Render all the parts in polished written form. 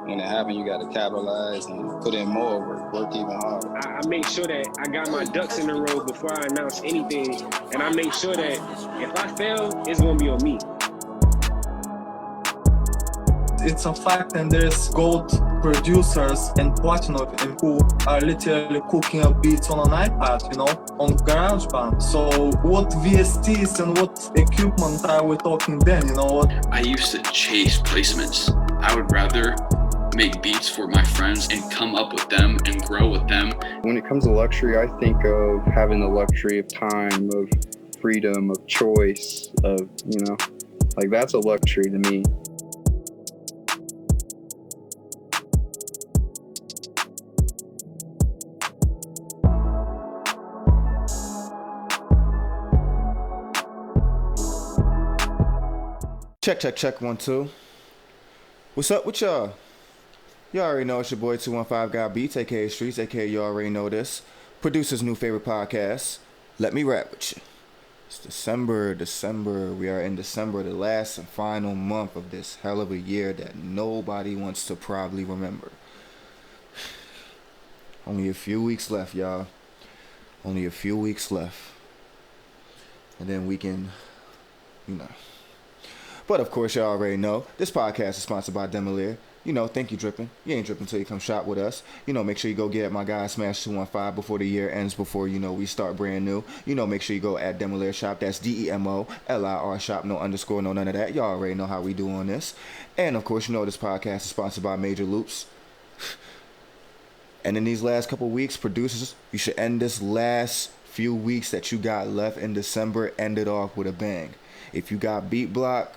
when it happens, you got to capitalize and put in more work even harder. I make sure that I got my ducks in a row before I announce anything, and I make sure that if I fail, it's gonna be on me. It's a fact, and there's gold producers and platinum who are literally cooking up beats on an iPad, on GarageBand. So what VSTs and what equipment are we talking then, I used to chase placements. I would rather make beats for my friends and come up with them and grow with them. When it comes to luxury, I think of having the luxury of time, of freedom, of choice, of, like that's a luxury to me. Check, 1, 2. What's up with y'all? Y'all already know it's your boy 215 Got Beats, aka Streets, aka you already know this. Producer's new favorite podcast, Let Me Rap With You. It's December. We are in December, the last and final month of this hell of a year that nobody wants to probably remember. Only a few weeks left, y'all. Only a few weeks left. And then we can, But of course, y'all already know, this podcast is sponsored by Demolier. Thank you, Drippin'. You ain't drippin' until you come shop with us. Make sure you go get at my guy, Smash 215, before the year ends, before, we start brand new. Make sure you go at Demolier Shop. That's DEMOLIR Shop, no underscore, no none of that. Y'all already know how we do on this. And, of course, this podcast is sponsored by Majorloops. And in these last couple weeks, producers, you should end this last few weeks that you got left in December, end it off with a bang. If you got beat block,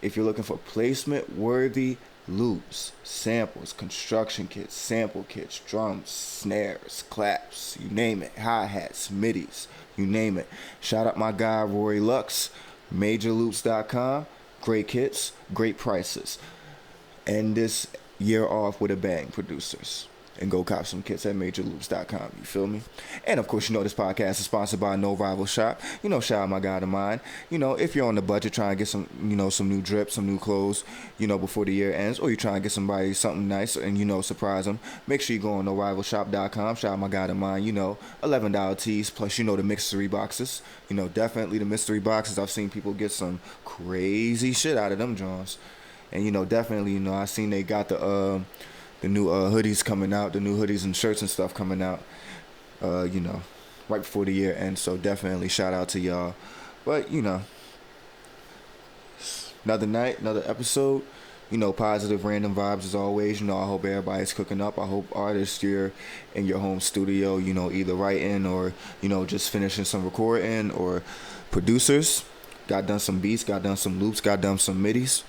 if you're looking for placement-worthy loops, samples, construction kits, sample kits, drums, snares, claps, you name it, hi-hats, midis, you name it. Shout out my guy, Rory Lux, majorloops.com. Great kits, great prices. End this year off with a bang, producers. And go cop some kits at majorloops.com, you feel me? And of course, this podcast is sponsored by No Rival Shop. Shout out my guy to mine. If you're on the budget trying to get some, some new drip, some new clothes, before the year ends, or you're trying to get somebody something nice and, surprise them, make sure you go on NoRivalShop.com. Shout out my guy to mine, $11 tees, plus, the mystery boxes. Definitely the mystery boxes. I've seen people get some crazy shit out of them Johns. And, definitely, I seen they got the new hoodies coming out, the new hoodies and shirts and stuff coming out, right before the year ends. So definitely shout out to y'all. But, another night, another episode, positive random vibes as always. I hope everybody's cooking up. I hope artists, you're in your home studio, either writing or, just finishing some recording, or producers, got done some beats, got done some loops, got done some midis.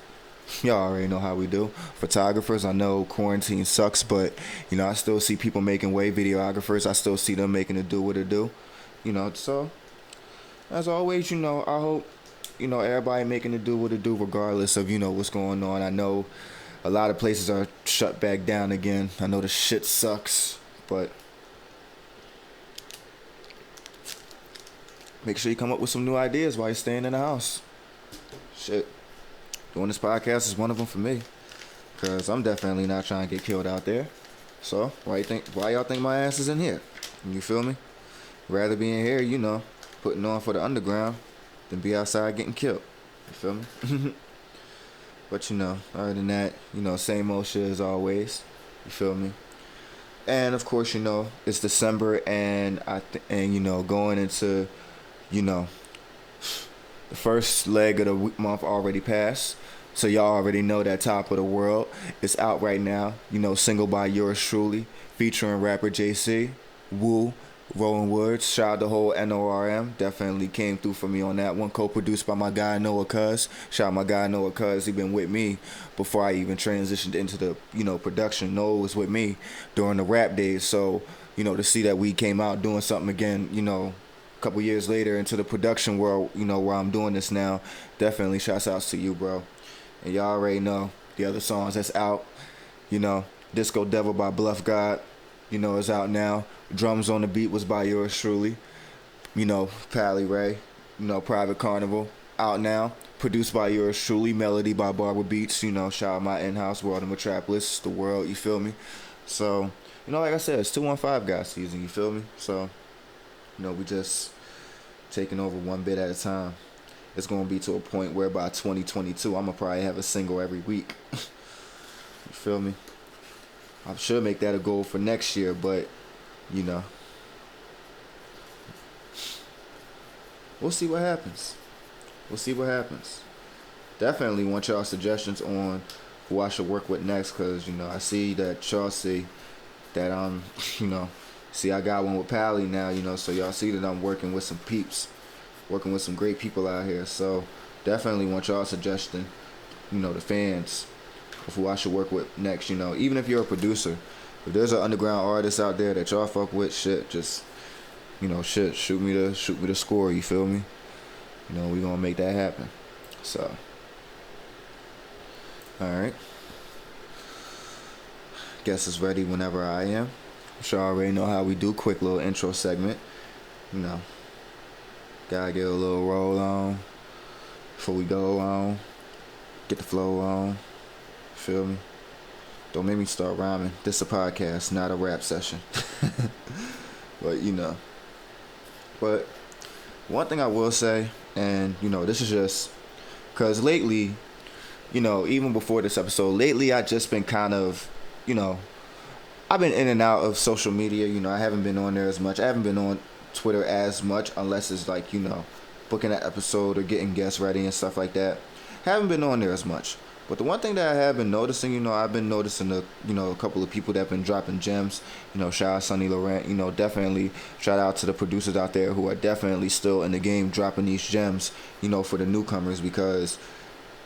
Y'all already know how we do. Photographers, I know quarantine sucks, but, I still see people making way. Videographers, I still see them making it do what it do. So, as always, I hope, everybody making it do what it do regardless of, what's going on. I know a lot of places are shut back down again. I know the shit sucks, but make sure you come up with some new ideas while you're staying in the house. Shit. Doing this podcast is one of them for me, because I'm definitely not trying to get killed out there. So why y'all think my ass is in here? You feel me? Rather be in here, putting on for the underground, than be outside getting killed. You feel me? But other than that, same old shit as always. You feel me? And of course, it's December, and going into, the first leg of the month already passed. So y'all already know that Top of the World is out right now. Single by yours truly, featuring rapper JC, Woo, Rolling Woods. Shout out the whole N.O.R.M. Definitely came through for me on that one. Co-produced by my guy Noah Cuz. Shout out my guy Noah Cuz. He been with me before I even transitioned into the, production. Noah was with me during the rap days. So, to see that we came out doing something again, couple years later into the production world, where I'm doing this now, definitely shouts outs to you, bro. And y'all already know the other songs that's out. Disco Devil by Bluff God, is out now. Drums on the Beat was by yours truly. Pally Ray, Private Carnival, out now. Produced by yours truly, Melody by Barber Beats. You know, shout out my in-house world of Metropolis, the world. You feel me? So, you know, like I said, it's 215 guy season. You feel me? So, you know, we just taking over one bit at a time. It's gonna be to a point where by 2022, I'm gonna probably have a single every week. You feel me? I should make that a goal for next year, but you know, we'll see what happens. We'll see what happens. Definitely want y'all suggestions on who I should work with next, cause you know I see that y'all see that you know, see I got one with Pally now, you know, so y'all see that I'm working with some peeps, working with some great people out here. So definitely want y'all suggestion, you know, the fans of who I should work with next. You know, even if you're a producer, if there's an underground artist out there that y'all fuck with, shit, just you know, shit, shoot me the score. You feel me? You know, we gonna make that happen. So, all right. Guess it's ready whenever I am. I'm sure I already know how we do. Quick little intro segment. You know, gotta get a little roll on before we go on. Get the flow on. Feel me? Don't make me start rhyming. This is a podcast, not a rap session. But you know. But one thing I will say, and you know, this is just because lately, you know, even before this episode, lately I just been kind of, you know, I've been in and out of social media. You know, I haven't been on there as much. I haven't been on Twitter as much unless it's like, you know, booking an episode or getting guests ready and stuff like that. Haven't been on there as much. But the one thing that I have been noticing, you know, I've been noticing a couple of people that have been dropping gems. You know, shout out Sonny Digital. You know, definitely shout out to the producers out there who are definitely still in the game dropping these gems, you know, for the newcomers, because,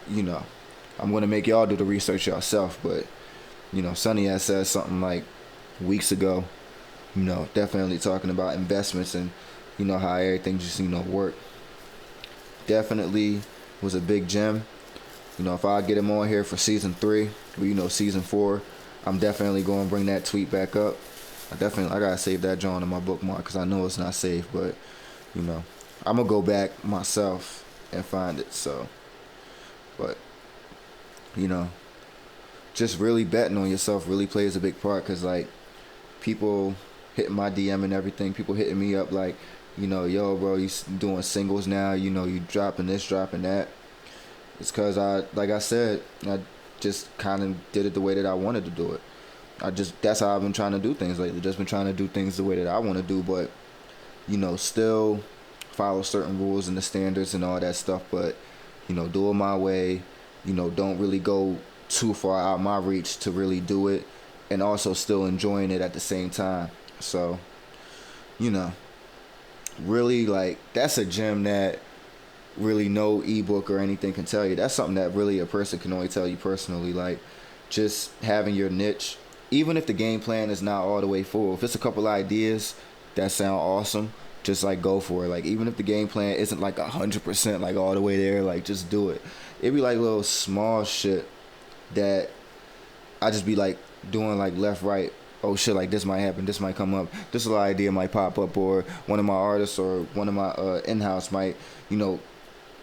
you know, I'm going to make y'all do the research yourself. But, you know, Sonny has said something like weeks ago, you know, definitely talking about investments and, you know, how everything just, you know, work. Definitely was a big gem. You know, if I get him on here for season 3, or, you know, season 4, I'm definitely going to bring that tweet back up. I gotta save that John in my bookmark because I know it's not saved, but, you know, I'm going to go back myself and find it. So, but, you know, just really betting on yourself really plays a big part, because, like, people hitting my DM and everything, people hitting me up like, you know, yo, bro, you doing singles now, you know, you dropping this, dropping that. It's because like I said, I just kind of did it the way that I wanted to do it. That's how I've been trying to do things lately. Just been trying to do things the way that I want to do, but, you know, still follow certain rules and the standards and all that stuff, but, you know, do it my way. You know, don't really go too far out my reach to really do it, and also still enjoying it at the same time. So, you know, really, like, that's a gem that really no ebook or anything can tell you. That's something that really a person can only tell you personally. Like, just having your niche, even if the game plan is not all the way full, if it's a couple ideas that sound awesome, just like go for it. Like, even if the game plan isn't like 100% like all the way there, like, just do it. It'd be like little small shit that I just be like doing, like left, right. Oh shit, like this might happen, this might come up, this little idea might pop up, or one of my artists or one of my in-house might, you know,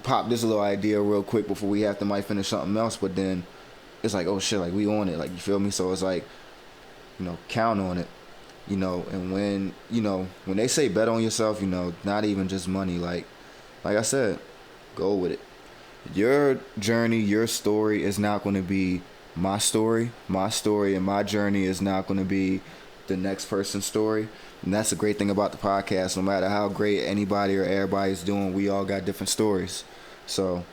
pop this little idea real quick before we have to might finish something else, but then it's like, oh shit, like we on it, like, you feel me? So it's like, you know, count on it, you know. And when, you know, when they say bet on yourself, you know, not even just money, like I said, go with it. Your journey, your story is not going to be my story and my journey is not going to be the next person's story. And that's the great thing about the podcast. No matter how great anybody or everybody's doing, we all got different stories. So,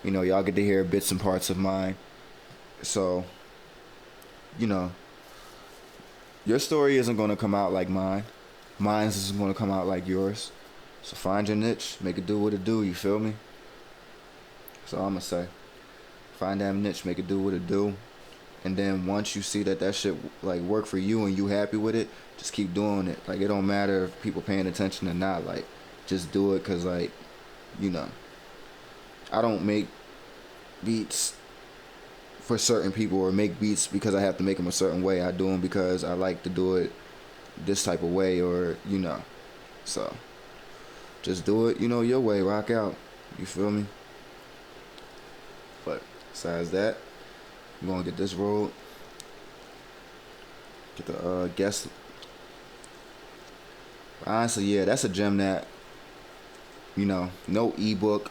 you know, y'all get to hear bits and parts of mine. So, you know, your story isn't going to come out like mine. Mine isn't going to come out like yours. So find your niche, make it do what it do, you feel me? That's all I'm going to say. Find that niche, make it do what it do. And then once you see that shit like work for you and you happy with it, just keep doing it. Like, it don't matter if people paying attention or not. Like, just do it, because, like, you know, I don't make beats for certain people or make beats because I have to make them a certain way. I do them because I like to do it this type of way, or, you know. So just do it, you know, your way. Rock out. You feel me? Besides that, we're gonna get this rolled. Get the guest. Honestly, yeah, that's a gem that, no ebook,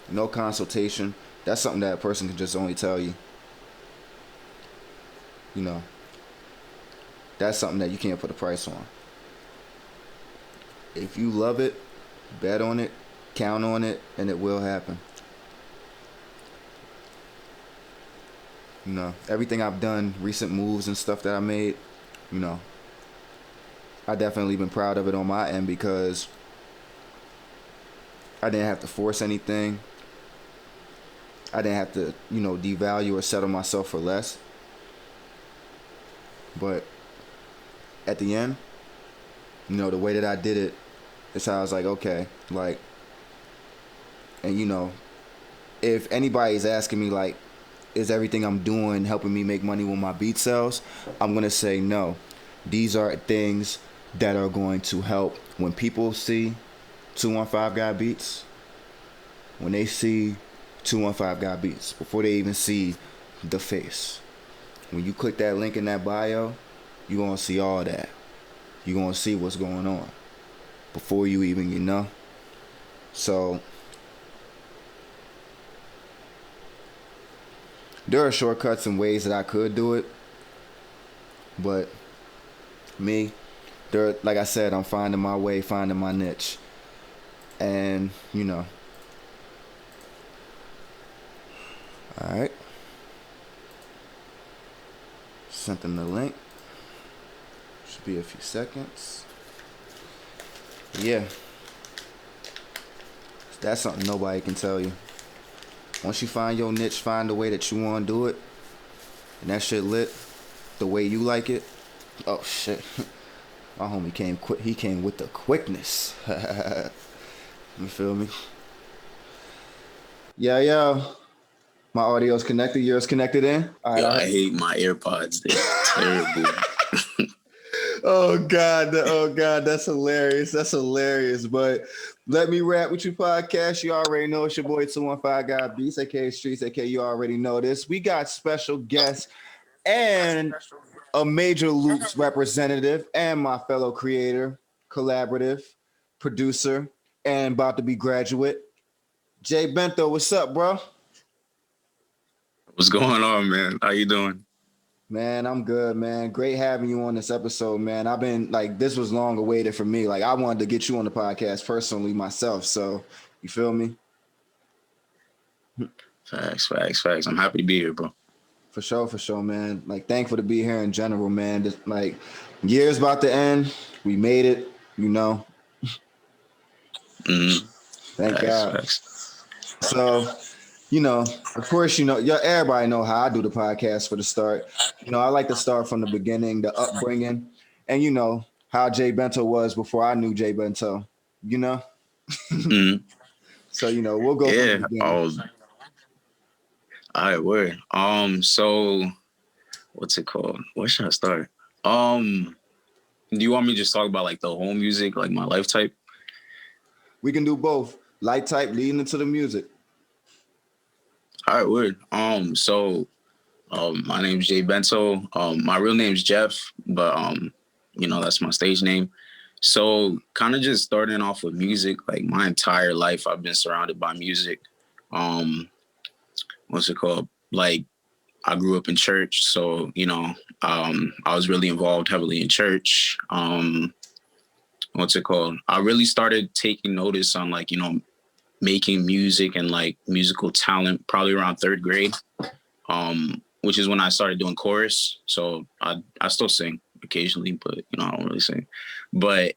no consultation. That's something that a person can just only tell you. That's something that you can't put a price on. If you love it, bet on it, count on it, and it will happen. Everything I've done, recent moves and stuff that I made, I definitely been proud of it on my end because I didn't have to force anything. I didn't have to, devalue or settle myself for less. But at the end, the way that I did it, it's how I was like, okay, like, and if anybody's asking me like, is everything I'm doing helping me make money with my beat sales? I'm going to say no. These are things that are going to help when people see 215 Got Beats, when they see 215 Got Beats, before they even see the face. When you click that link in that bio, you're going to see all that. You're going to see what's going on before you even, So there are shortcuts and ways that I could do it, but like I said, I'm finding my way, finding my niche, and all right, sent them the link. Should be a few seconds. Yeah, that's something nobody can tell you. Once you find your niche, find the way that you want to do it, and that shit lit the way you like it. Oh shit, my homie came quick. He came with the quickness. You feel me? Yeah. My audio's connected. Yours connected in. All right. Yo, I hate my AirPods. They're terrible. Oh God, that's hilarious. But let me rap with you podcast. You already know it's your boy 215 Got Beats, aka Streets, aka you already know this. We got special guests and a Major Loops representative and my fellow creator, collaborative, producer, and about to be graduate. Jay Bento, what's up, bro? What's going on, man? How you doing? Man, I'm good, man. Great having you on this episode, man. I've been like, this was long awaited for me. Like, I wanted to get you on the podcast personally myself. So, you feel me? Facts. I'm happy to be here, bro. For sure, man. Like, thankful to be here in general, man. Just, like, year's about to end. We made it, Mm-hmm. Thank God. Facts. So, of course, everybody know how I do the podcast for the start. I like to start from the beginning, the upbringing, and how Jay Bento was before I knew Jay Bento, Mm-hmm. So, we'll go from the beginning. All right, word. So what's it called? Where should I start? Do you want me to just talk about like the whole music, like my life type? We can do both. Light type leading into the music. All right, word. My name's Jay Bento. My real name's Jeff, but that's my stage name. So kind of just starting off with music, like my entire life I've been surrounded by music. What's it called? Like I grew up in church, so I was really involved heavily in church. What's it called? I really started taking notice on like, making music and like musical talent probably around third grade, which is when I started doing chorus. So I still sing occasionally, but I don't really sing. But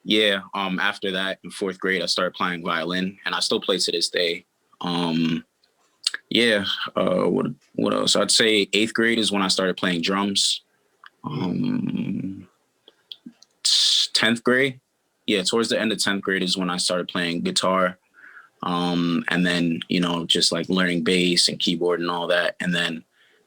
yeah, after that in fourth grade, I started playing violin, and I still play to this day. What else? I'd say eighth grade is when I started playing drums. 10th grade, towards the end of 10th grade is when I started playing guitar. And then, just like learning bass and keyboard and all that. And then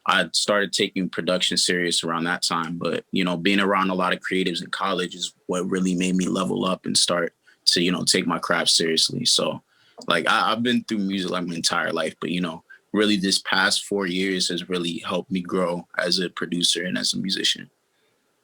I started taking production serious around that time. But, being around a lot of creatives in college is what really made me level up and start to, take my craft seriously. So like I've been through music like my entire life, but, really this past 4 years has really helped me grow as a producer and as a musician.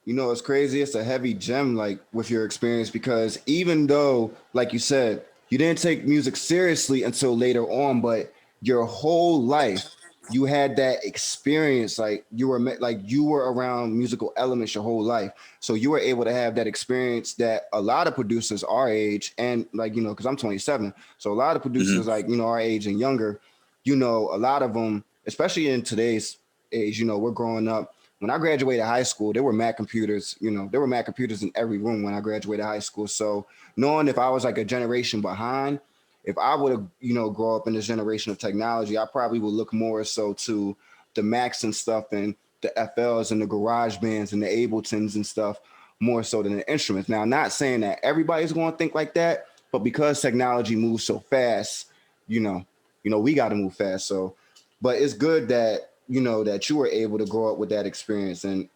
You know, it's crazy. It's a heavy gem, like with your experience, because even though, like you said, you didn't take music seriously until later on, but your whole life you had that experience. Like you were around musical elements your whole life, so you were able to have that experience that a lot of producers our age and like because I'm 27, so a lot of Hmm. producers like our age and younger, a lot of them, especially in today's age, we're growing up. When I graduated high school, there were Mac computers. There were Mac computers in every room when I graduated high school. So knowing if I was like a generation behind, if I would have, grow up in this generation of technology, I probably would look more so to the Macs and stuff and the FLs and the garage bands and the Abletons and stuff more so than the instruments. Now, not saying that everybody's going to think like that, but because technology moves so fast, you know, we got to move fast. So, but it's good that that you were able to grow up with that experience and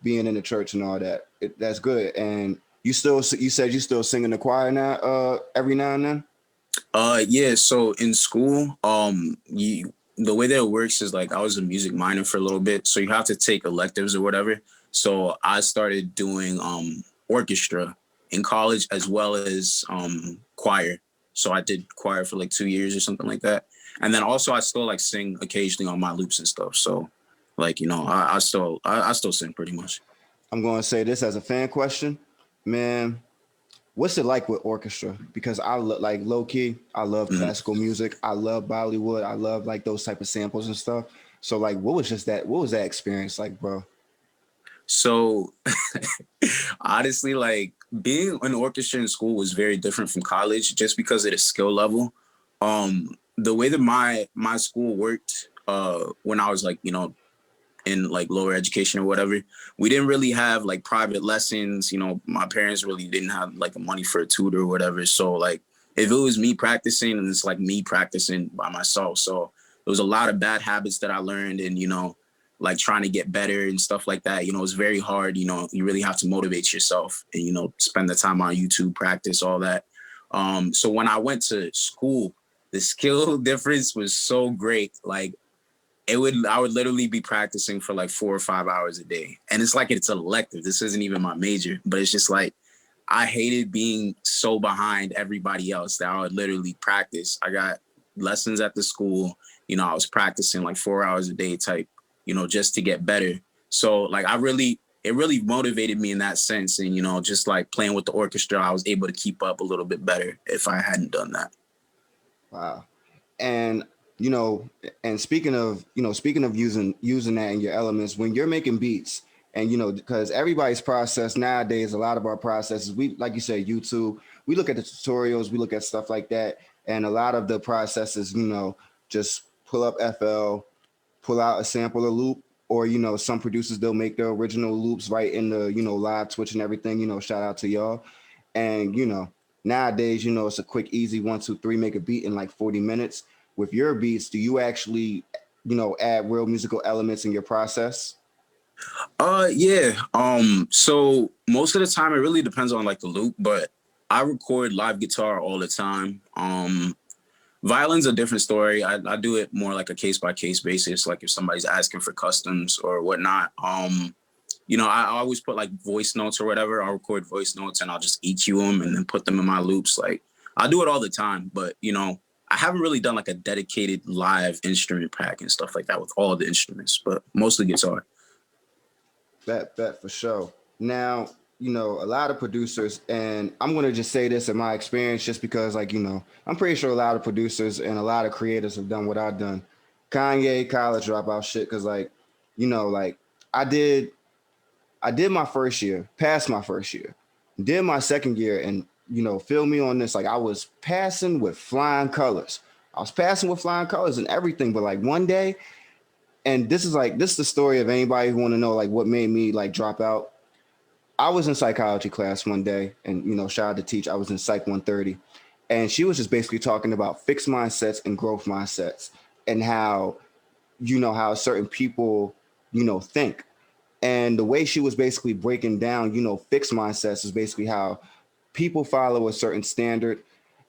being in the church and all that. That's good. And you said you still sing in the choir now every now and then. Yeah, so in school, the way that it works is like I was a music minor for a little bit, so you have to take electives or whatever. So I started doing orchestra in college as well as choir. So I did choir for like 2 years or something like that. And then also I still like sing occasionally on my loops and stuff. So like, I still sing pretty much. I'm going to say this as a fan question, man. What's it like with orchestra? Because I like low key, I love Mhm. classical music. I love Bollywood. I love like those type of samples and stuff. So like, what was that experience like, bro? So honestly, like being an orchestra in school was very different from college just because of the skill level. The way that my school worked when I was like, in like lower education or whatever, we didn't really have like private lessons. My parents really didn't have like the money for a tutor or whatever. So like if it was me practicing, and it's like me practicing by myself. So there was a lot of bad habits that I learned, and like trying to get better and stuff like that. It's very hard. You really have to motivate yourself and spend the time on YouTube, practice all that. So when I went to school, the skill difference was so great. Like I would literally be practicing for like 4 or 5 hours a day. And it's like it's an elective. This isn't even my major, but it's just like I hated being so behind everybody else that I would literally practice. I got lessons at the school, I was practicing like 4 hours a day type, just to get better. So like it really motivated me in that sense. And, just like playing with the orchestra, I was able to keep up a little bit better if I hadn't done that. Wow. And you know, and speaking of using that in your elements when you're making beats, and because everybody's process nowadays, a lot of our processes, we like you said, YouTube, we look at the tutorials, we look at stuff like that, and a lot of the processes, just pull up FL, pull out a sample or loop, or some producers they'll make their original loops right in the live Twitch and everything. Shout out to y'all. And nowadays, it's a quick, easy 1, 2, 3, make a beat in like 40 minutes. With your beats, do you actually, add real musical elements in your process? Yeah. So most of the time it really depends on like the loop, but I record live guitar all the time. Violin's a different story. I do it more like a case by case basis, like if somebody's asking for customs or whatnot. I always put like voice notes or whatever. I'll record voice notes and I'll just EQ them and then put them in my loops. Like I do it all the time, but I haven't really done like a dedicated live instrument pack and stuff like that with all the instruments, but mostly guitar. Bet for sure. Now, a lot of producers, and I'm gonna just say this in my experience, just because, like, I'm pretty sure a lot of producers and a lot of creators have done what I've done. Kanye, college dropout shit, because like I did, I did my first year, passed my first year, did my second year, and feel me on this, like I was passing with flying colors. I was passing with flying colors and everything, but like one day, and this is the story of anybody who want to know like what made me like drop out. I was in psychology class one day, and shout out to teach. I was in Psych 130, and she was just basically talking about fixed mindsets and growth mindsets, and how how certain people think, and the way she was basically breaking down fixed mindsets is basically how people follow a certain standard,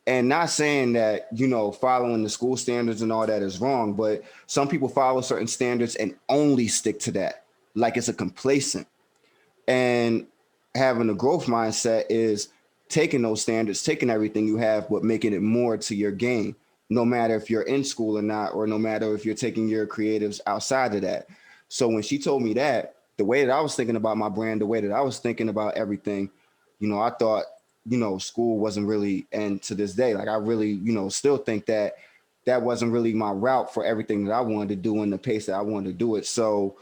And not saying that, following the school standards and all that is wrong, but some people follow certain standards and only stick to that, like it's a complacent. And having a growth mindset is taking those standards, taking everything you have, but making it more to your game, no matter if you're in school or not, or no matter if you're taking your creatives outside of that. So when she told me that, the way that I was thinking about my brand, the way that I was thinking about everything, I thought, school wasn't really, and to this day, like I really, still think that that wasn't really my route for everything that I wanted to do in the pace that I wanted to do it. So,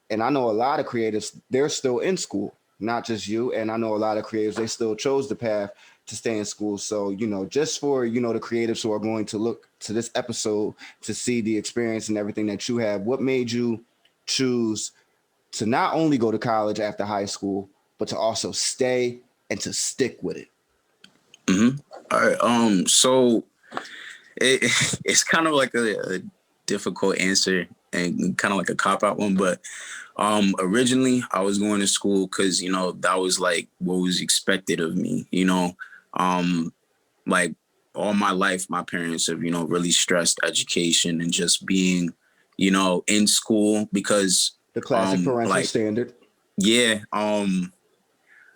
and I know a lot of creatives, they're still in school, not just you. And I know a lot of creatives, they still chose the path to stay in school. So, just for, the creatives who are going to look to this episode to see the experience and everything that you have, what made you choose to not only go to college after high school, but to also stay and to stick with it? All right. So it's kind of like a difficult answer and kind of like a cop-out one, but originally I was going to school because, that was like what was expected of me, like all my life, my parents have, really stressed education and just being, in school because The classic parental like, standard. yeah,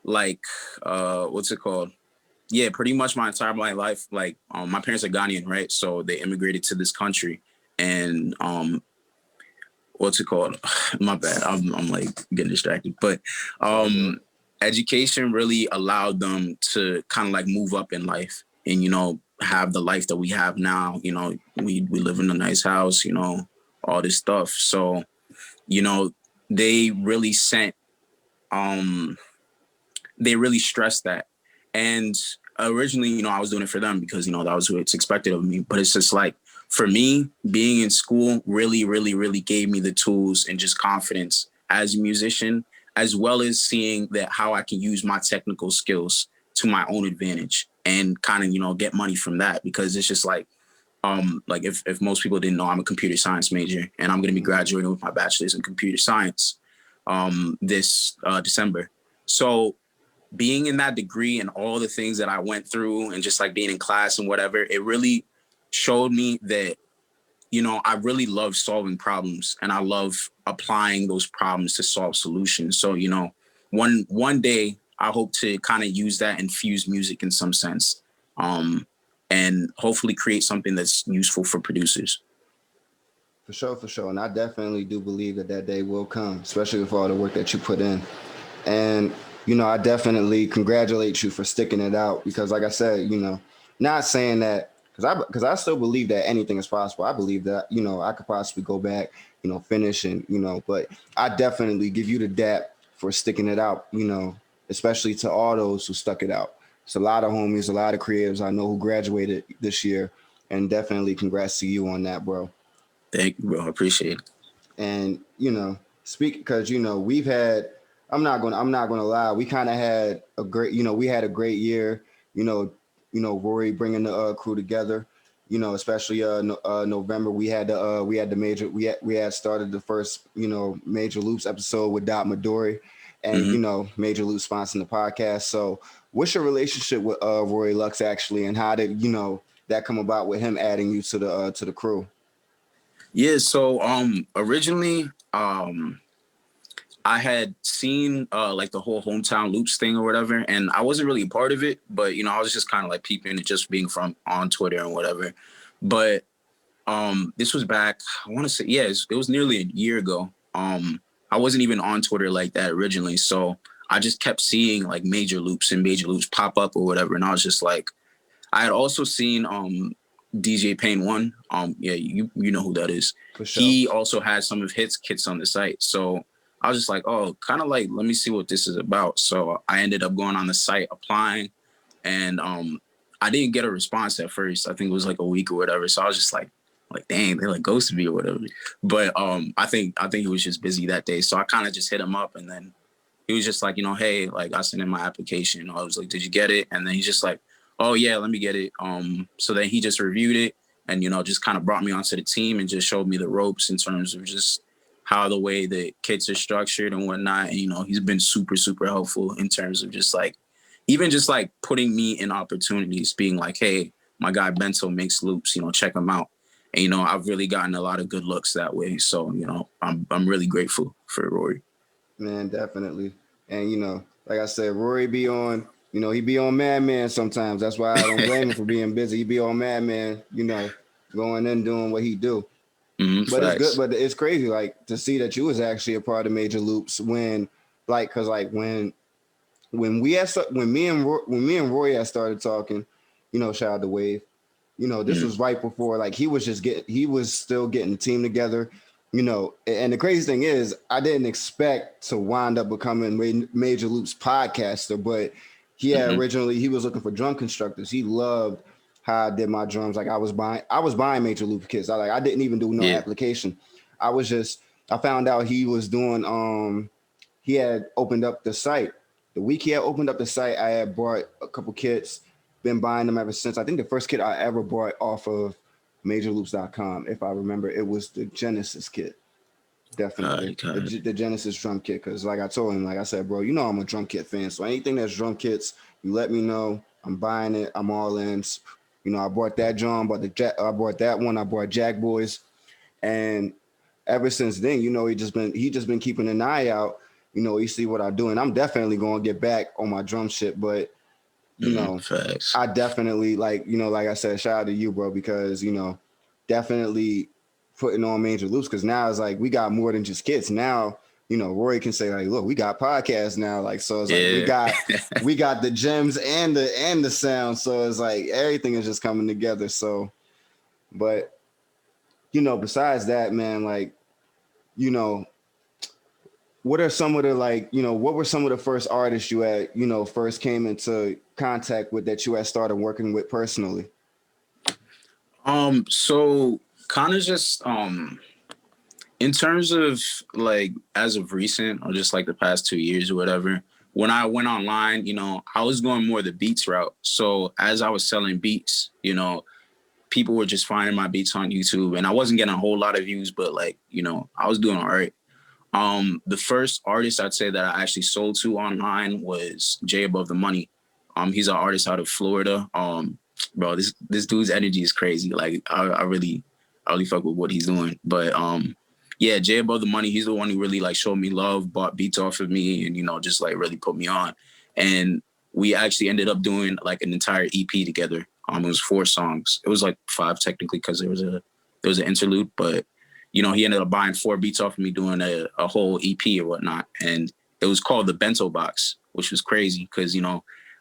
like, what's it called? Yeah, pretty much my entire life, like, my parents are Ghanaian, right? So they immigrated to this country and, what's it called? My bad. I'm like getting distracted, but, education really allowed them to kind of like move up in life and, have the life that we have now. We live in a nice house, all this stuff. So, they really sent, they really stressed that. And originally, I was doing it for them because, that was what it's expected of me. But it's just like, for me, being in school really, really, really gave me the tools and just confidence as a musician, as well as seeing that how I can use my technical skills to my own advantage and kind of, get money from that. Because it's just like if most people didn't know, I'm a computer science major and I'm going to be graduating with my bachelor's in computer science this December. So being in that degree and all the things that I went through and just like being in class and whatever, it really showed me that, I really love solving problems and I love applying those problems to solve solutions. So, one day I hope to kind of use that and fuse music in some sense, and hopefully create something that's useful for producers. For sure, for sure. And I definitely do believe that that day will come, especially with all the work that you put in. And, I definitely congratulate you for sticking it out because, like I said, not saying that because I still believe that anything is possible. I believe that, I could possibly go back, finish and, but I definitely give you the dap for sticking it out, especially to all those who stuck it out. It's a lot of homies, a lot of creatives I know who graduated this year, and definitely congrats to you on that, bro. Thank you, bro. I appreciate it. And speak because we've had. I'm not gonna lie. We kind of had a great. We had a great year. Rory bringing the crew together. Especially November. We had the major. We had started the first Major Loops episode with Dot Midori, and Major Loops sponsoring the podcast. So, what's your relationship with Rory Lux actually, and how did that come about with him adding you to the crew? Yeah. So originally I had seen like the whole hometown loops thing or whatever, and I wasn't really a part of it, but I was just kind of like peeping it, just being from on Twitter and whatever. But this was back, I want to say, yeah, it was nearly a year ago. I wasn't even on Twitter like that originally, so I just kept seeing like major loops and major loops pop up or whatever, and I was just like, I had also seen DJ Pain One. Yeah, you know who that is. For sure. He also had some of his kits on the site, so I was just like, oh, kind of like, let me see what this is about. So I ended up going on the site, applying, and I didn't get a response at first. I think it was like a week or whatever. So I was just like, dang, they like ghosted me or whatever. But I think he was just busy that day. So I kind of just hit him up, and then he was just like, hey, like I sent in my application. I was like, did you get it? And then he's just like, oh yeah, let me get it. So then he just reviewed it and, just kind of brought me onto the team and just showed me the ropes in terms of just how the way the kits are structured and whatnot. And, he's been super, super helpful in terms of just like, even just like putting me in opportunities, being like, hey, my guy Bento makes loops. Check him out. And I've really gotten a lot of good looks that way. So I'm really grateful for Rory. Man, definitely. And like I said, Rory be on. He be on Madman sometimes. That's why I don't blame him for being busy. He be on Madman. Going in doing what he do. But it's good. Facts. But it's crazy, like to see that you was actually a part of Major Loops when, like, cause like when me and Roy had started talking, shout out to Wave. This was right before, like, he was still getting the team together. And the crazy thing is, I didn't expect to wind up becoming Major Loops podcaster, but originally he was looking for drum constructors. He loved how I did my drums. Like I was buying Major Loops kits. I didn't even do no application. I found out he was doing he had opened up the site. The week he had opened up the site, I had bought a couple kits, been buying them ever since. I think the first kit I ever bought off of majorloops.com, if I remember, it was the Genesis kit. Definitely. The Genesis drum kit. Because like I told him, like I said, bro, I'm a drum kit fan. So anything that's drum kits, you let me know. I'm buying it. I'm all in. I bought that drum, I bought that one. I bought Jack Boys. And ever since then, he just been keeping an eye out. You see what I do. And I'm definitely going to get back on my drum shit. But, facts. I definitely like I said, shout out to you, bro, because, definitely putting on Major Loops, because now it's like we got more than just kids. Now, Roy can say like, look, we got podcasts now. Like, so it's like we got the gems and the sound. So it's like everything is just coming together. So, but besides that, man, like, what are some of the what were some of the first artists you had, first came into contact with that you had started working with personally? So kind of just in terms of like as of recent or just like the past 2 years or whatever, when I went online, I was going more the beats route. So as I was selling beats, people were just finding my beats on YouTube, and I wasn't getting a whole lot of views, but like, I was doing all right. The first artist I'd say that I actually sold to online was Jay Above the Money. He's an artist out of Florida. Bro, this dude's energy is crazy. Like I really fuck with what he's doing. But yeah, Jay Above the Money, he's the one who really like showed me love, bought beats off of me, and just like really put me on. And we actually ended up doing like an entire EP together. It was 4 songs. It was like 5 technically because there was an interlude, but he ended up buying 4 beats off of me, doing a whole EP or whatnot. And it was called the Bento Box, which was crazy because,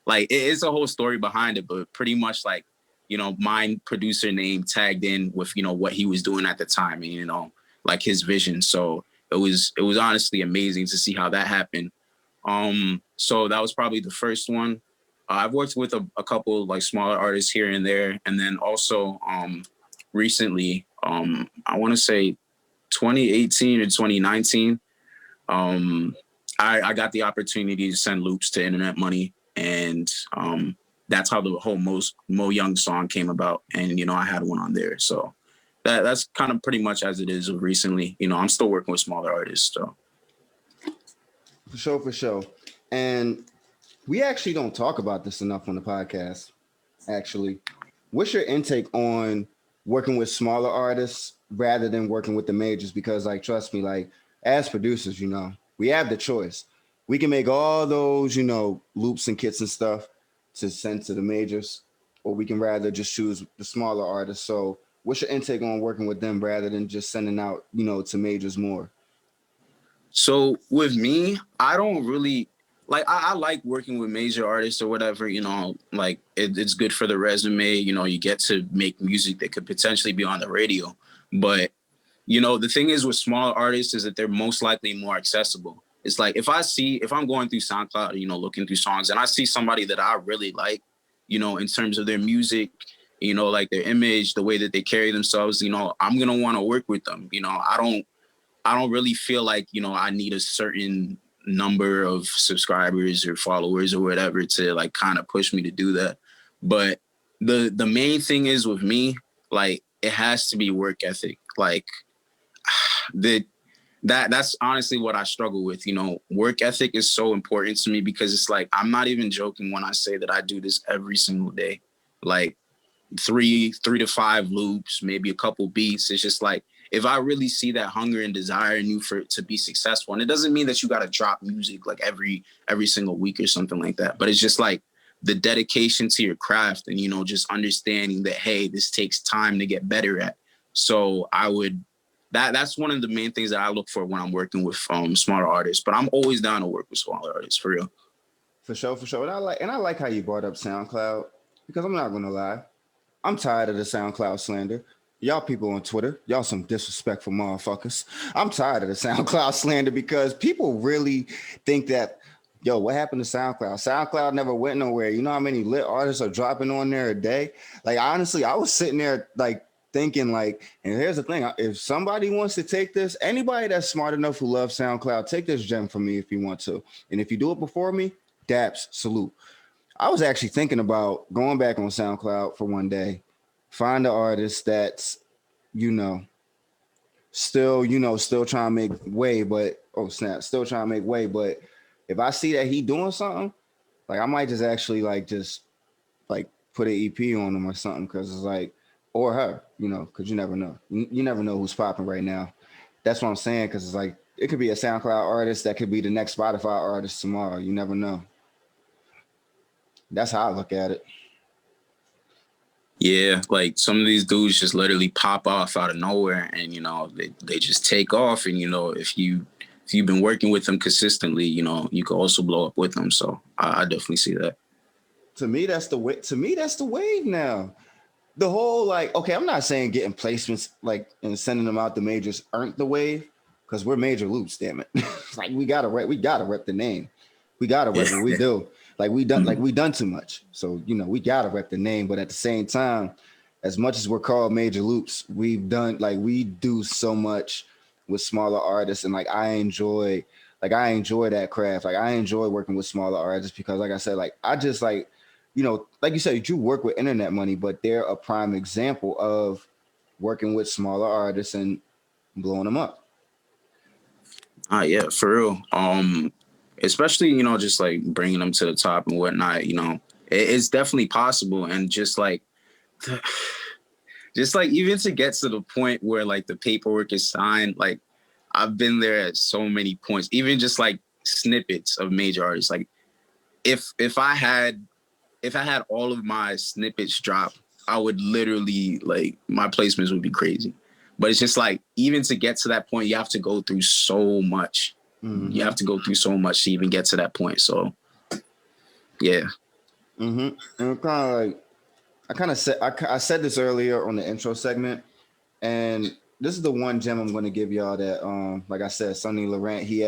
like it's a whole story behind it, but pretty much like, my producer name tagged in with, what he was doing at the time and, like his vision. So it was honestly amazing to see how that happened. So that was probably the first one. I've worked with a couple like smaller artists here and there. And then also recently, I want to say 2018 or 2019, I got the opportunity to send loops to Internet Money. And that's how the whole Mo Young song came about. And, I had one on there. So that's kind of pretty much as it is recently. I'm still working with smaller artists. So. For sure. And we actually don't talk about this enough on the podcast, actually. What's your intake on working with smaller artists rather than working with the majors? Because, like, trust me, like, as producers, we have the choice. We can make all those, loops and kits and stuff to send to the majors, or we can rather just choose the smaller artists. So what's your intake on working with them rather than just sending out, to majors more? So with me, I don't really like, I like working with major artists or whatever, like it's good for the resume, you get to make music that could potentially be on the radio. But, the thing is with smaller artists is that they're most likely more accessible. It's like if I'm going through SoundCloud, looking through songs and I see somebody that I really like, in terms of their music, like their image, the way that they carry themselves, I'm going to want to work with them. I don't really feel like, I need a certain number of subscribers or followers or whatever to like kind of push me to do that. But the main thing is with me, like it has to be work ethic. Like that's honestly what I struggle with. Work ethic is so important to me because it's like, I'm not even joking when I say that I do this every single day. Like three to five loops, maybe a couple beats. It's just like, if I really see that hunger and desire in you for to be successful, and it doesn't mean that you got to drop music like every single week or something like that, but it's just like the dedication to your craft and, you know, just understanding that, hey, this takes time to get better at. So I would, that's one of the main things that I look for when I'm working with smaller artists, but I'm always down to work with smaller artists, for real. For sure, for sure. And I like how you brought up SoundCloud, because I'm not gonna lie, I'm tired of the SoundCloud slander. Y'all people on Twitter, y'all some disrespectful motherfuckers. I'm tired of the SoundCloud slander because people really think that, yo, what happened to SoundCloud? SoundCloud never went nowhere. You know how many lit artists are dropping on there a day? Like, honestly, I was sitting there like thinking like, and here's the thing, if somebody wants to take this, anybody that's smart enough who loves SoundCloud, take this gem from me if you want to. And if you do it before me, daps, salute. I was actually thinking about going back on SoundCloud for one day, find an artist that's, still trying to make way, but still trying to make way. But if I see that he doing something, like I might just actually just put an EP on him or something, because it's like, or her, because you never know. You never know who's popping right now. That's what I'm saying, because it's like, it could be a SoundCloud artist that could be the next Spotify artist tomorrow. You never know. That's how I look at it. Yeah, like some of these dudes just literally pop off out of nowhere, and they just take off. And if you've been working with them consistently, you can also blow up with them. So I definitely see that. To me, that's the way. To me, that's the wave now. The whole okay, I'm not saying getting placements and sending them out to majors aren't the wave, because we're major loops, damn it. We gotta rep the name. We gotta rep what we do. We done too much. So, we gotta rep the name. But at the same time, as much as we're called major loops, we do so much with smaller artists. And I enjoy that craft. I enjoy working with smaller artists because, like I said, I just like you said, you work with internet money, but they're a prime example of working with smaller artists and blowing them up. Yeah, for real. Especially, just bringing them to the top and whatnot, it's definitely possible. And just even to get to the point where the paperwork is signed, I've been there at so many points, even just snippets of major artists. If I had all of my snippets drop, I would literally my placements would be crazy. But it's just even to get to that point, you have to go through so much. Mm-hmm. You have to go through so much to even get to that point. So, yeah. Mm-hmm. And I said this earlier on the intro segment, and this is the one gem I'm going to give y'all that, like I said, Sonny Laurent, he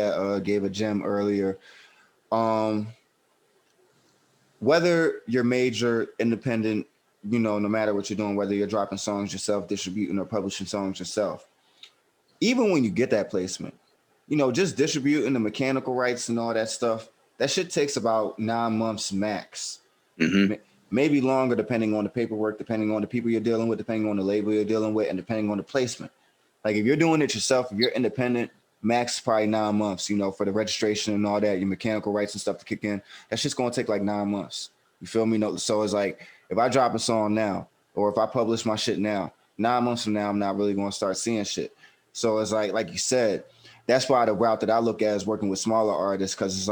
gave a gem earlier. Whether you're major, independent, no matter what you're doing, whether you're dropping songs yourself, distributing or publishing songs yourself, even when you get that placement, just distributing the mechanical rights and all that stuff, that shit takes about 9 months max. Mm-hmm. Maybe longer, depending on the paperwork, depending on the people you're dealing with, depending on the label you're dealing with, and depending on the placement. If you're doing it yourself, if you're independent, max probably 9 months, for the registration and all that, your mechanical rights and stuff to kick in. That's just going to take 9 months. You feel me? So it's if I drop a song now, or if I publish my shit now, 9 months from now, I'm not really going to start seeing shit. So it's like you said, that's why the route that I look at is working with smaller artists, because it's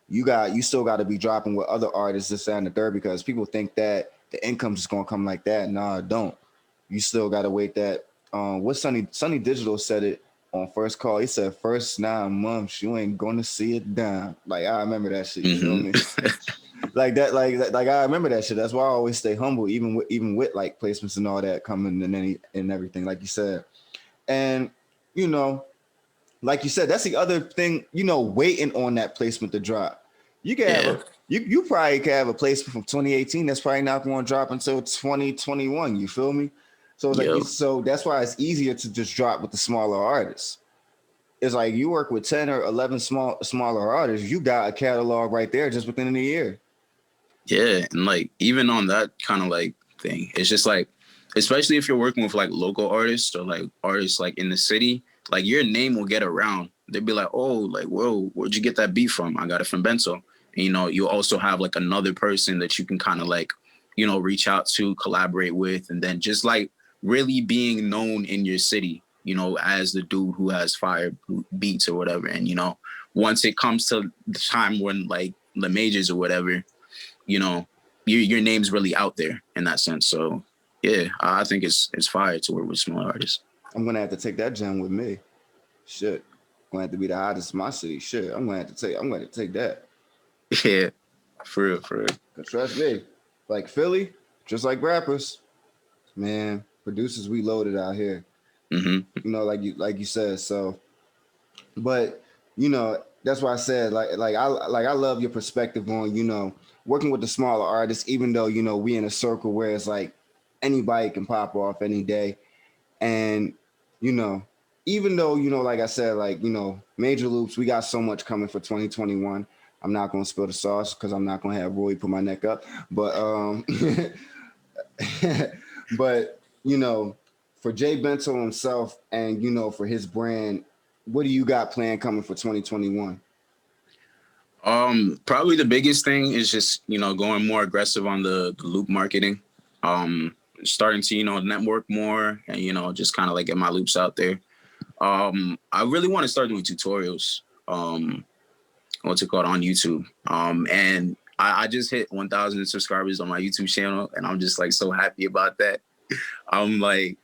you still got to be dropping with other artists, this, that, and the third, because people think that the income's just going to come like that. Nah, it don't. You still got to wait that. What Sonny Digital said it on First Call. He said, first 9 months, you ain't going to see it down. I remember that shit. You feel me? I remember that shit. That's why I always stay humble, even with placements and all that coming and everything, like you said. And, like you said, that's the other thing, waiting on that placement to drop. You can have you probably can have a placement from 2018 that's probably not going to drop until 2021. You feel me? So so that's why it's easier to just drop with the smaller artists. It's you work with 10 or 11 smaller artists, you got a catalog right there just within a year. Yeah, and even on that kind of thing, it's just especially if you're working with local artists or artists in the city, your name will get around. They'd be oh, whoa, where'd you get that beat from? I got it from Bento. And, you also have another person that you can kind of reach out to, collaborate with, and then just like really being known in your city, as the dude who has fire beats or whatever. And, once it comes to the time when like the majors or whatever, your name's really out there in that sense. So yeah, I think it's fire to work with small artists. I'm gonna have to take that gem with me. Shit. I'm gonna have to be the hottest in my city. Shit. I'm gonna take that. Yeah, for real, for real. Cause trust me, like Philly, just like rappers, man, producers we loaded out here. Mm-hmm. Like you said. So, but that's why I said I love your perspective on working with the smaller artists, even though we in a circle where it's like anybody can pop off any day, and even though like I said, like major loops, we got so much coming for 2021. I'm not gonna spill the sauce because I'm not gonna have Roy put my neck up, but but for Jay Bento himself and for his brand, what do you got planned coming for 2021? Probably the biggest thing is just going more aggressive on the loop marketing. Starting to network more and just kind of like get my loops out there. I really want to start doing tutorials. What's it called, on YouTube. And I just hit 1,000 subscribers on my YouTube channel, and I'm just like so happy about that. I'm like,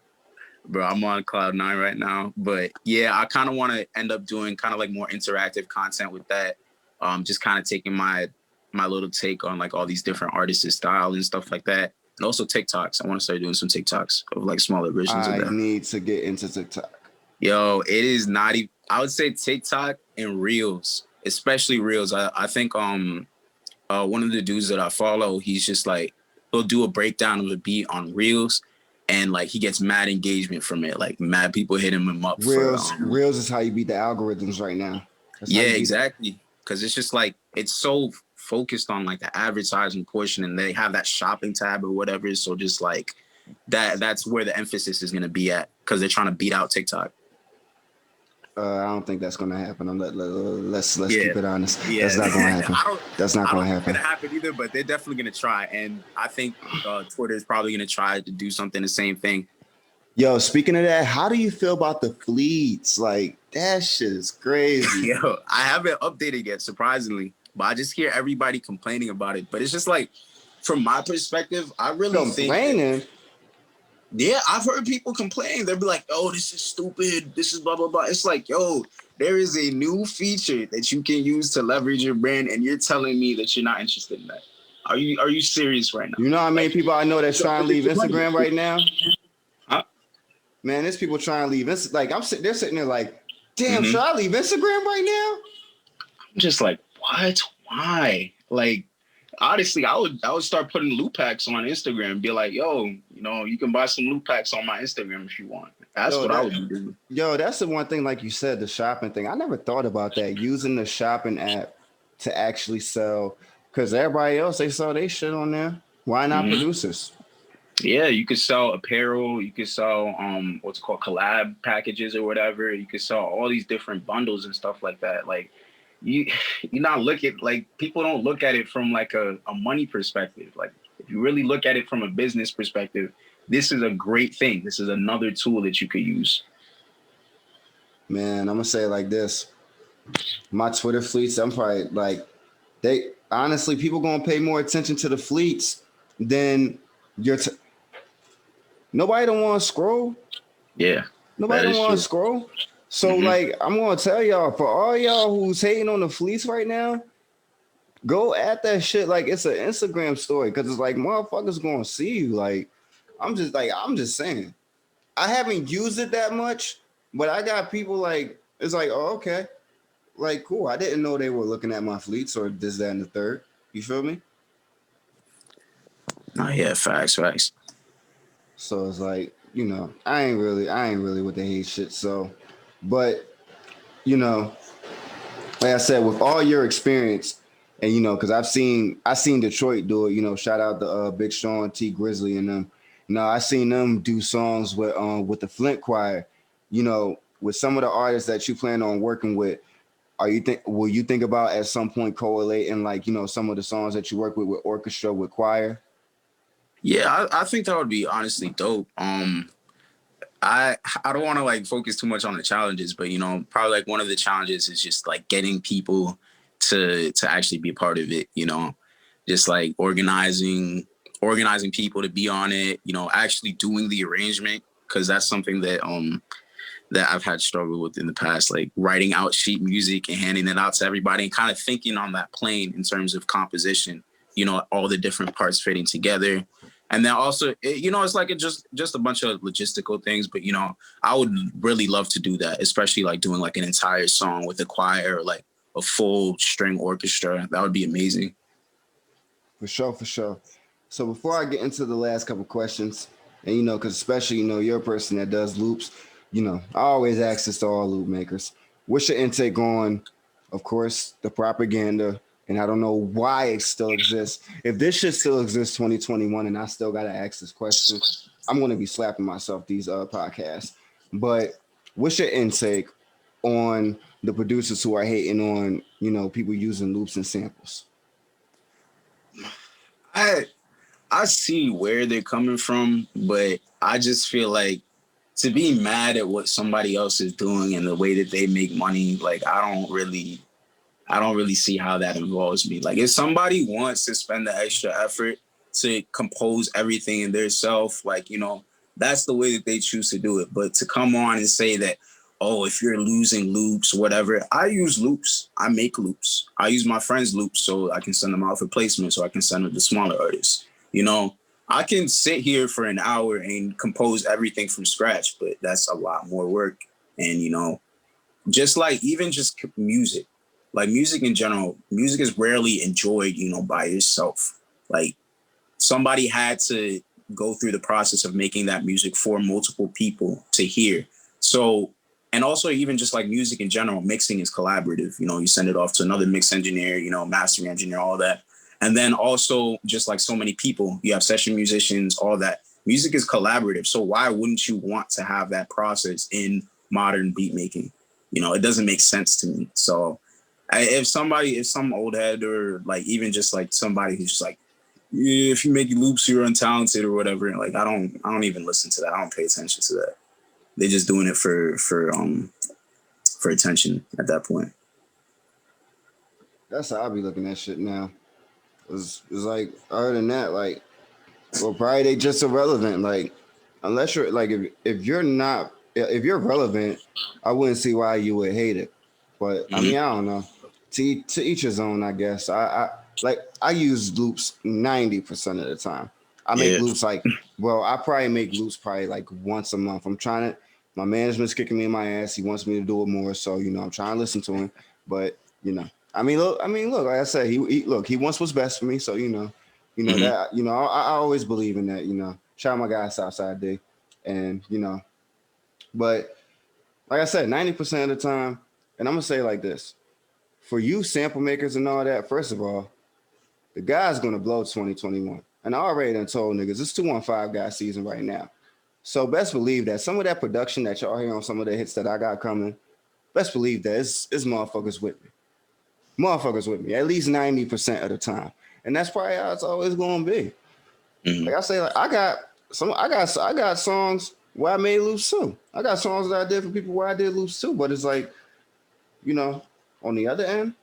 bro, I'm on cloud 9 right now. But yeah, I kind of want to end up doing kind of like more interactive content with that. Just kind of taking my little take on like all these different artists' style and stuff like that. And also TikToks. I want to start doing some TikToks of like smaller versions of that. I need to get into TikTok. Yo, it is not even, I would say TikTok and Reels, especially Reels. I think one of the dudes that I follow, he's just like, he'll do a breakdown of a beat on Reels, and like he gets mad engagement from it. Like mad people hitting him up. Reels is how you beat the algorithms right now. Yeah, exactly. Because it's just like, it's so focused on like the advertising portion, and they have that shopping tab or whatever. So just like that's where the emphasis is going to be at, because they're trying to beat out TikTok. I don't think that's going to happen. Let's keep it honest. Yeah. That's not going to happen. That's not going to happen. I don't think it's going to happen either, but they're definitely going to try. And I think Twitter is probably going to try to do something the same thing. Yo, speaking of that, how do you feel about the fleets? Like, that shit is crazy. Yo, I haven't updated yet, surprisingly, but I just hear everybody complaining about it. But it's just like, from my perspective, I really think... Yeah, I've heard people complain. They'll be like, oh, this is stupid. This is blah, blah, blah. It's like, yo, there is a new feature that you can use to leverage your brand, and you're telling me that you're not interested in that. Are you serious right now? You know how many people I know that's trying to leave Instagram right now? Huh? Man, there's people trying to leave Instagram. Like, they're sitting there like, damn, should I leave Instagram right now? I'm just like, what? Why? Like, honestly, I would start putting loop packs on Instagram and be like, yo, you can buy some loop packs on my Instagram if you want. That's what I would be doing. Yo, that's the one thing, like you said, the shopping thing. I never thought about that, using the shopping app to actually sell, because everybody else, they sell their shit on there. Why not producers? Yeah, you could sell apparel. You could sell what's called collab packages or whatever. You could sell all these different bundles and stuff like that. Like, you're not looking, like, people don't look at it from like a money perspective. Like, if you really look at it from a business perspective, this is a great thing. This is another tool that you could use. Man, I'm gonna say it like this. My Twitter fleets, I'm probably like, honestly, people gonna pay more attention to the fleets than nobody don't want to scroll. Yeah. Nobody don't want to scroll. So like, I'm gonna tell y'all, for all y'all who's hating on the fleets right now, go at that shit like it's an Instagram story, because it's like motherfuckers gonna see you. Like, I'm just saying, I haven't used it that much, but I got people like, it's like, oh, okay, like, cool. I didn't know they were looking at my fleets or this, that, and the third. You feel me? Oh yeah, facts. So it's like, I ain't really with the hate shit. So, but like I said, with all your experience, and because I seen Detroit do it. Shout out to Big Sean, T Grizzly, and them. I seen them do songs with the Flint Choir. With some of the artists that you plan on working with, will you think about at some point correlating, like, some of the songs that you work with orchestra, with choir? Yeah, I think that would be honestly dope. I don't want to like focus too much on the challenges, but you know, probably like one of the challenges is just like getting people to actually be part of it. You know, just like organizing people to be on it. You know, actually doing the arrangement, because that's something that I've had struggle with in the past, like writing out sheet music and handing it out to everybody and kind of thinking on that plane in terms of composition, you know, all the different parts fitting together. And then also, you know, it's like just a bunch of logistical things, but you know, I would really love to do that, especially like doing like an entire song with a choir or like a full string orchestra. That would be amazing. For sure, for sure. So before I get into the last couple questions, and you know, because especially you know you're a person that does loops, you know, I always ask this to all loop makers. What's your intake on, of course, the propaganda? And I don't know why it still exists. If this shit still exists 2021, and I still gotta ask this question, I'm gonna be slapping myself these podcasts. But what's your intake on the producers who are hating on you know people using loops and samples? I I see where they're coming from, but I just feel like to be mad at what somebody else is doing and the way that they make money, like I don't really see how that involves me. Like if somebody wants to spend the extra effort to compose everything in their self, like, you know, that's the way that they choose to do it. But to come on and say that, oh, if you're losing loops, whatever, I use loops. I make loops. I use my friends' loops so I can send them out for placement, so I can send them to smaller artists. You know, I can sit here for an hour and compose everything from scratch, but that's a lot more work. And, you know, just like even just music, like music in general, music is rarely enjoyed, you know, by yourself. Like somebody had to go through the process of making that music for multiple people to hear. So, and also even just like music in general, mixing is collaborative. You know, you send it off to another mix engineer, you know, mastering engineer, all that. And then also just like so many people, you have session musicians, all that. Music is collaborative. So why wouldn't you want to have that process in modern beat making? You know, it doesn't make sense to me. So if some old head or like even just like somebody who's just like, yeah, if you make loops, you're untalented or whatever. Like I don't even listen to that. I don't pay attention to that. They're just doing it for attention at that point. That's how I be looking at shit now. It's like other than that, like, well, probably they just irrelevant. Like, unless you're like, if you're not, if you're relevant, I wouldn't see why you would hate it. But I Mm-hmm. mean, I don't know. To each his own, I guess. I like I use loops 90% of the time. I make Yeah. loops like, well, I probably make loops probably like once a month. I'm trying to. My management's kicking me in my ass. He wants me to do it more, so you know, I'm trying to listen to him. But you know, look. Like I said, he wants what's best for me. So you know Mm-hmm. that. You know, I always believe in that. You know, shout out my guy Southside D, and you know, but like I said, 90% of the time, and I'm gonna say it like this: for you sample makers and all that, first of all, the guy's gonna blow 2021, and I already done told niggas it's 215 guy season right now. So best believe that some of that production that y'all hear on some of the hits that I got coming, best believe that it's motherfuckers with me. Motherfuckers with me, at least 90% of the time. And that's probably how it's always gonna be. Mm-hmm. Like I say, like I got songs where I made loops too. I got songs that I did for people where I did loops too. But it's like, you know, on the other end,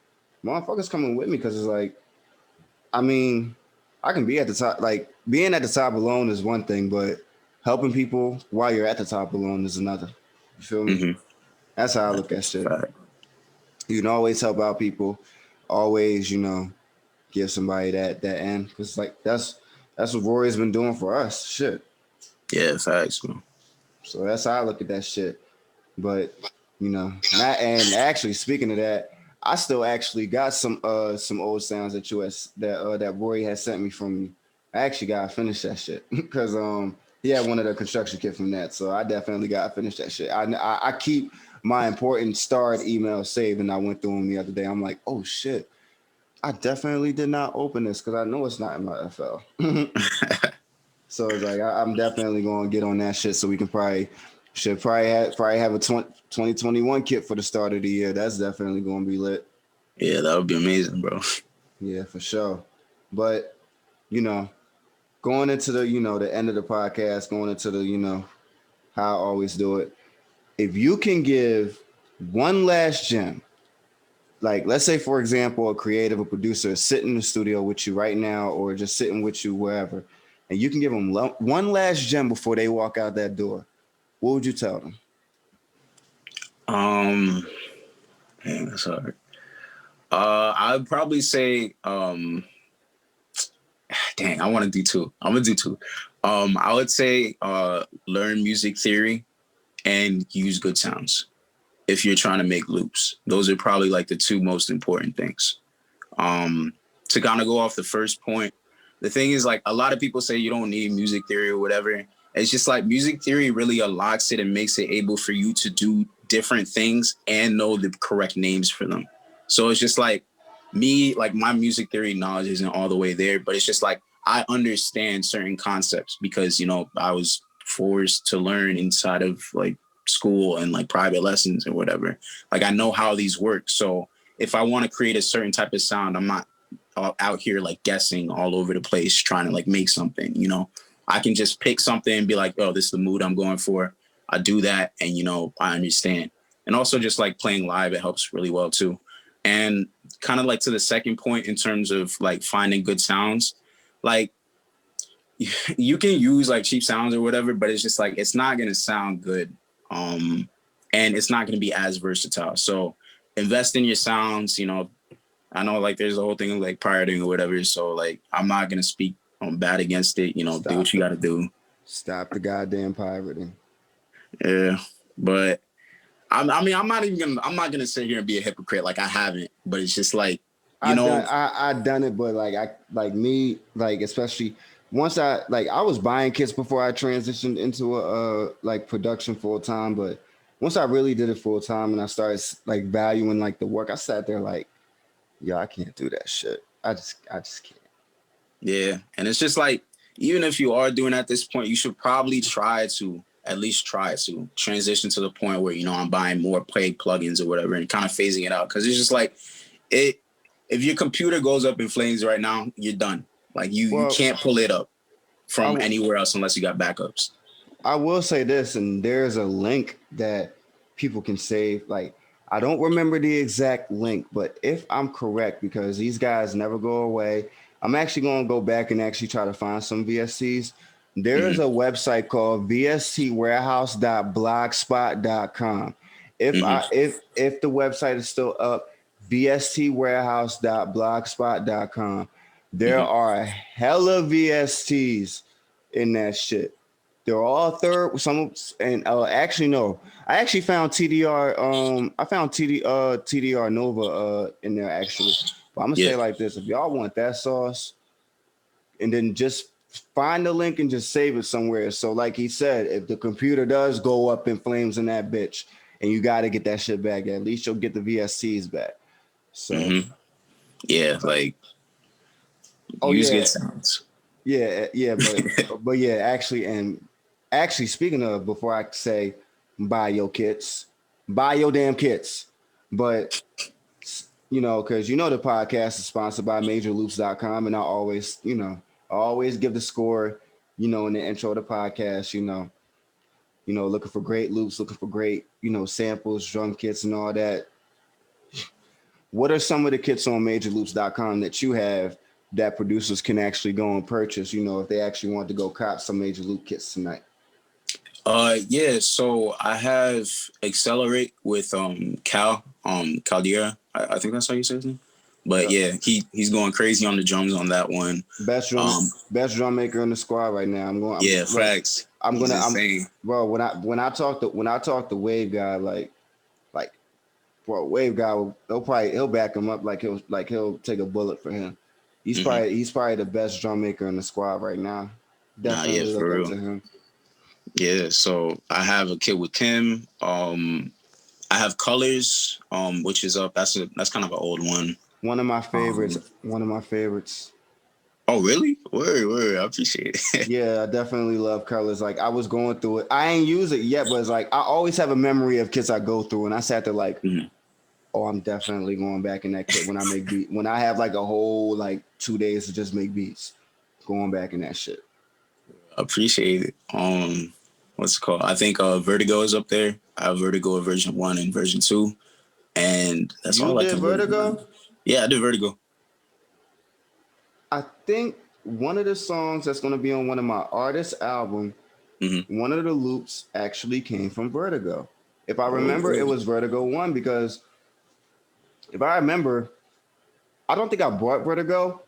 motherfuckers coming with me because it's like, I mean, I can be at the top. Like being at the top alone is one thing, but helping people while you're at the top alone is another. You feel me? Mm-hmm. That's how I look at That's a shit. fact. You can always help out people. Always, you know, give somebody that end because like that's what Rory's been doing for us. Shit. Yeah, facts, man. So that's how I look at that shit. But you know, not and actually speaking of that, I still actually got some old sounds that that Rory has sent me from you. I actually gotta finish that shit because he had one of the construction kit from that, so I definitely gotta finish that shit. I keep my important starred emails saved, and I went through them the other day. I'm like, oh shit, I definitely did not open this because I know it's not in my FL. So it's like I'm definitely going to get on that shit so we can probably have a 2021 kit for the start of the year. That's definitely going to be lit. Yeah, that would be amazing, bro. Yeah, for sure. But you know, going into the, the end of the podcast, going into the, how I always do it. If you can give one last gem, like let's say for example, a creative, a producer is sitting in the studio with you right now, or just sitting with you wherever, and you can give them one last gem before they walk out that door, what would you tell them? Dang, that's hard. I'd probably say, dang, I want to do two. I'm gonna do two. I would say, learn music theory and use good sounds if you're trying to make loops. Those are probably like the two most important things. To kind of go off the first point, the thing is, like, a lot of people say you don't need music theory or whatever. It's just like music theory really unlocks it and makes it able for you to do different things and know the correct names for them. So it's just like me, like my music theory knowledge isn't all the way there, but it's just like I understand certain concepts because, I was forced to learn inside of like school and like private lessons or whatever. Like I know how these work. So if I want to create a certain type of sound, I'm not out here like guessing all over the place trying to like make something. I can just pick something and be like, oh, this is the mood I'm going for. I do that, and I understand. And also just like playing live, it helps really well too. And kind of like to the second point in terms of like finding good sounds, like you can use like cheap sounds or whatever, but it's just like it's not gonna sound good. And it's not gonna be as versatile. So invest in your sounds, I know like there's a whole thing of like pirating or whatever. So like I'm not gonna speak bad against it. Do what you gotta do. Stop the goddamn pirating. Yeah, but I'm not gonna sit here and be a hypocrite. Like I haven't, but it's just like I done it, but especially once I was buying kits before I transitioned into a like production full time, but once I really did it full time and I started like valuing like the work, I sat there like, yo, I can't do that shit. I just can't. Yeah, and it's just like even if you are doing at this point, you should probably at least try to transition to the point where I'm buying more paid plugins or whatever and kind of phasing it out, because it's just like it. If your computer goes up in flames right now, you're done. Like you can't pull it up from anywhere else unless you got backups. I will say this, and there's a link that people can save. Like I don't remember the exact link, but if I'm correct, because these guys never go away, I'm actually going to go back and actually try to find some VSTs. There is a website called vstwarehouse.blogspot.com. If the website is still up, vstwarehouse.blogspot.com. There are a hella VSTs in that shit. They're all actually no. I actually found TDR. I found TDR Nova in there actually. But I'm gonna say it like this: if y'all want that sauce, and then just find the link and just save it somewhere. So like he said, if the computer does go up in flames in that bitch, and you got to get that shit back, at least you'll get the VSTs back. So like use good sounds. But yeah, actually speaking of, before I say buy your damn kits. But because the podcast is sponsored by majorloops.com, and I always give the score, in the intro of the podcast, looking for great loops, looking for great, samples, drum kits and all that. What are some of the kits on majorloops.com that you have that producers can actually go and purchase, if they actually want to go cop some Major Loop kits tonight? So I have Accelerate with Caldera. I think that's how you say his name. But he's going crazy on the drums on that one. Best drum maker in the squad right now. Facts. When I talk to Wave Guy, Wave Guy, he'll back him up he'll take a bullet for him. He's probably the best drum maker in the squad right now. Definitely look up to him. Yeah, so I have a kit with him. I have Colors, which is up. That's kind of an old one. One of my favorites. Oh, really? Word. I appreciate it. Yeah, I definitely love Colors. Like I was going through it. I ain't use it yet, but it's like I always have a memory of kits I go through, and I sat there like, oh, I'm definitely going back in that kit when I make beat. When I have like a whole 2 days to just make beats, going back in that shit. Appreciate it. What's it called? I think Vertigo is up there. I have Vertigo version 1 and version 2, and that's You all I did can really Vertigo? remember. Yeah, I did Vertigo. I think one of the songs that's gonna be on one of my artist album, one of the loops actually came from Vertigo. If I remember, it was Vertigo 1 because if I remember, I don't think I bought Vertigo,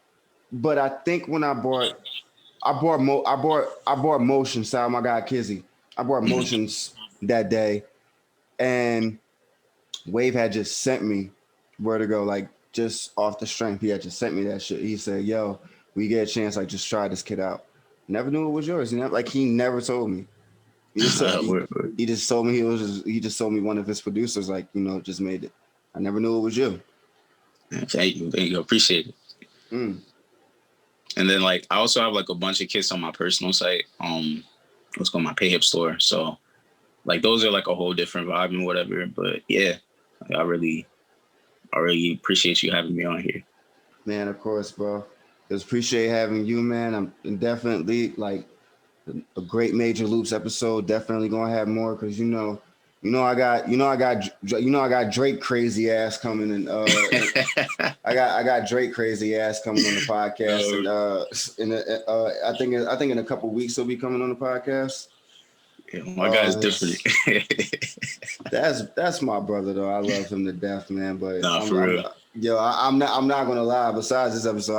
but I think when I bought Motion. Shout out my guy Kizzy. I bought Motions that day, and Wave had just sent me Vertigo, like just off the strength. He had just sent me that shit. He said, "Yo, we get a chance, like just try this kid out." Never knew it was yours. You know, like he never told me. He just said, he just told me he just told me one of his producers, like just made it. I never knew it was you. Thank you. Appreciate it. And then like I also have like a bunch of kits on my personal site. What's called my PayHip store. So like those are like a whole different vibe and whatever. But yeah, I really appreciate you having me on here. Man, of course, bro. Just appreciate having you, man. I'm definitely like a great Major Loops episode. Definitely gonna have more because I got Drake crazy ass coming and I got Drake crazy ass coming on the podcast and I think in a couple weeks he'll be coming on the podcast. Yeah, my guy's different. That's my brother though. I love him to death, man. But nah, for real. I'm not gonna lie. Besides this episode,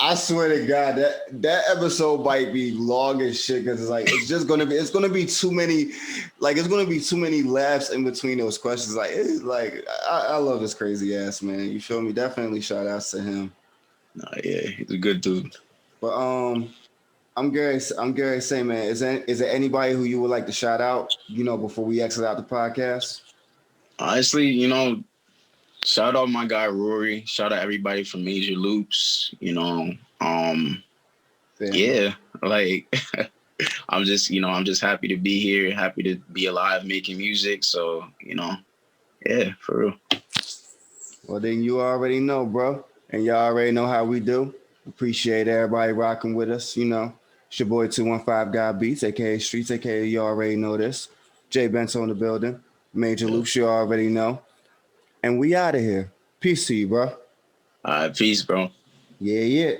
I swear to God that episode might be long as shit because it's gonna be too many laughs in between those questions. I love this crazy ass man. You feel me? Definitely shout outs to him. Nah, yeah, he's a good dude. But I'm Gary say, man, is there anybody who you would like to shout out? Before we exit out the podcast. Honestly, shout out my guy Rory. Shout out everybody from Major Loops. Yeah, like I'm just happy to be here, happy to be alive, making music. So yeah, for real. Well, then you already know, bro, and y'all already know how we do. Appreciate everybody rocking with us. It's your boy 215 God Beats, aka Streets, aka you already know this. Jay Bento in the building. Major Loops, you already know. And we out of here. Peace to you, bro. Peace, bro. Yeah.